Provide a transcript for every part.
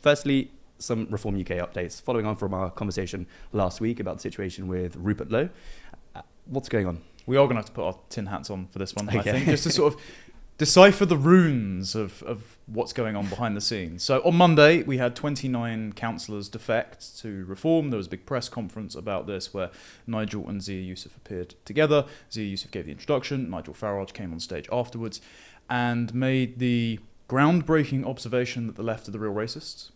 Firstly, some Reform UK updates, following on from our conversation last week about the situation with Rupert Lowe. What's going on? We are going to have to put our tin hats on for this one, Okay. I think, just to sort of decipher the runes of what's going on behind the scenes. So on Monday, we had 29 councillors defect to Reform. There was a big press conference about this where Nigel and Zia Youssef appeared together. Zia Youssef gave the introduction. Nigel Farage came on stage afterwards and made the groundbreaking observation that the left are the real racists.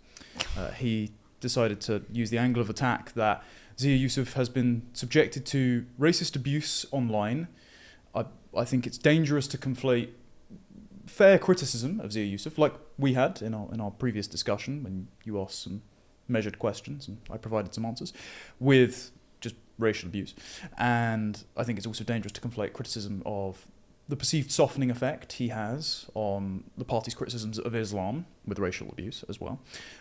He decided to use the angle of attack that Zia Youssef has been subjected to racist abuse online. I think it's dangerous to conflate fair criticism of Zia Youssef, like we had in our previous discussion when you asked some measured questions and I provided some answers, with just racial abuse. And I think it's also dangerous to conflate criticism of the perceived softening effect he has on the party's criticisms of Islam with racial abuse as well.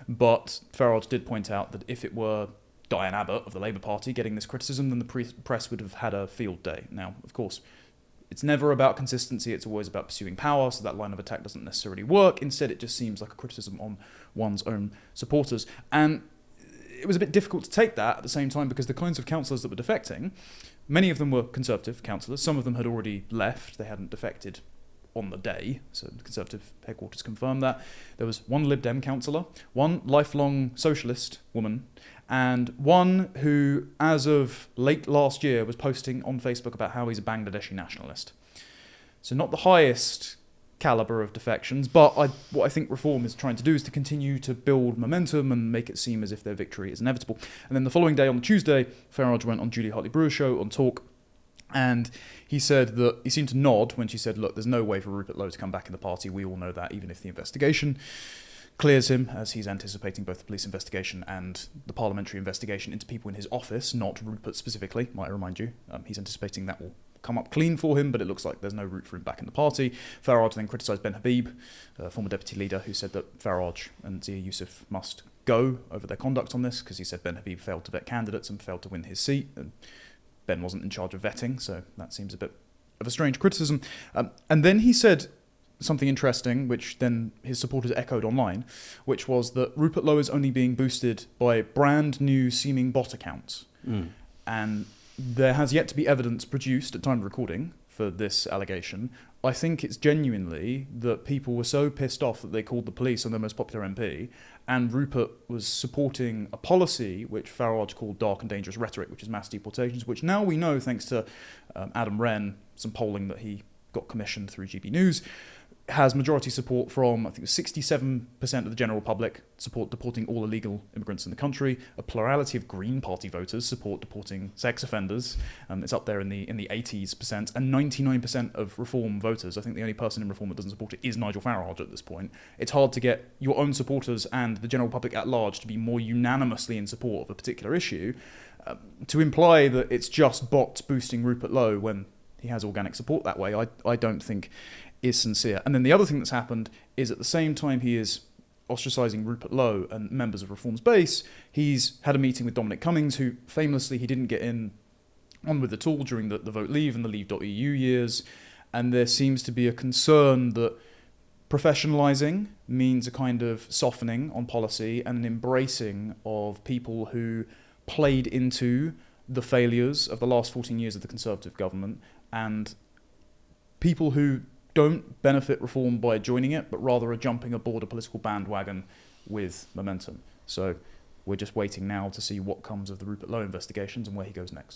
But Farage did point out that if it were Diane Abbott of the Labour Party getting this criticism, then the press would have had a field day. Now, of course, it's never about consistency, it's always about pursuing power, so that line of attack doesn't necessarily work. Instead, it just seems like a criticism on one's own supporters. And it was a bit difficult to take that at the same time because the kinds of councillors that were defecting, many of them were Conservative councillors, some of them had already left, they hadn't defected on the day, so the Conservative headquarters confirmed that. There was one Lib Dem councillor, one lifelong socialist woman, and one who, as of late last year, was posting on Facebook about how he's a Bangladeshi nationalist. So not the highest calibre of defections, but what I think Reform is trying to do is to continue to build momentum and make it seem as if their victory is inevitable. And then the following day, on Tuesday, Farage went on Julie Hartley-Brewer's show on Talk, and he said that he seemed to nod when she said, look, there's no way for Rupert Lowe to come back in the party. We all know that, even if the investigation clears him, as he's anticipating both the police investigation and the parliamentary investigation into people in his office, not Rupert specifically, might I remind you. He's anticipating that will come up clean for him, but it looks like there's no route for him back in the party. Farage then criticised Ben Habib, former deputy leader, who said that Farage and Zia Youssef must go over their conduct on this, because he said Ben Habib failed to vet candidates and failed to win his seat, and Ben wasn't in charge of vetting, so that seems a bit of a strange criticism. And then he said something interesting, which then his supporters echoed online, which was that Rupert Lowe is only being boosted by brand new seeming bot accounts. And there has yet to be evidence produced at time of recording for this allegation. I think it's genuinely that people were so pissed off that they called the police on their most popular MP, and Rupert was supporting a policy which Farage called dark and dangerous rhetoric, which is mass deportations, which now we know, thanks to Adam Wren, some polling that he got commissioned through GB News, has majority support from, I think it was 67% of the general public support deporting all illegal immigrants in the country. A plurality of Green Party voters support deporting sex offenders. It's up there in the 80%, and 99% of Reform voters. I think the only person in Reform that doesn't support it is Nigel Farage at this point. It's hard to get your own supporters and the general public at large to be more unanimously in support of a particular issue. To imply that it's just bots boosting Rupert Lowe when he has organic support that way, I don't think is sincere. And then the other thing that's happened is at the same time he is ostracising Rupert Lowe and members of Reform's base, he's had a meeting with Dominic Cummings, who famously he didn't get on with at all during the Vote Leave and the Leave.eu years. And there seems to be a concern that professionalising means a kind of softening on policy and an embracing of people who played into the failures of the last 14 years of the Conservative government, and people who don't benefit Reform by joining it, but rather are jumping aboard a political bandwagon with momentum. So we're just waiting now to see what comes of the Rupert Lowe investigations and where he goes next.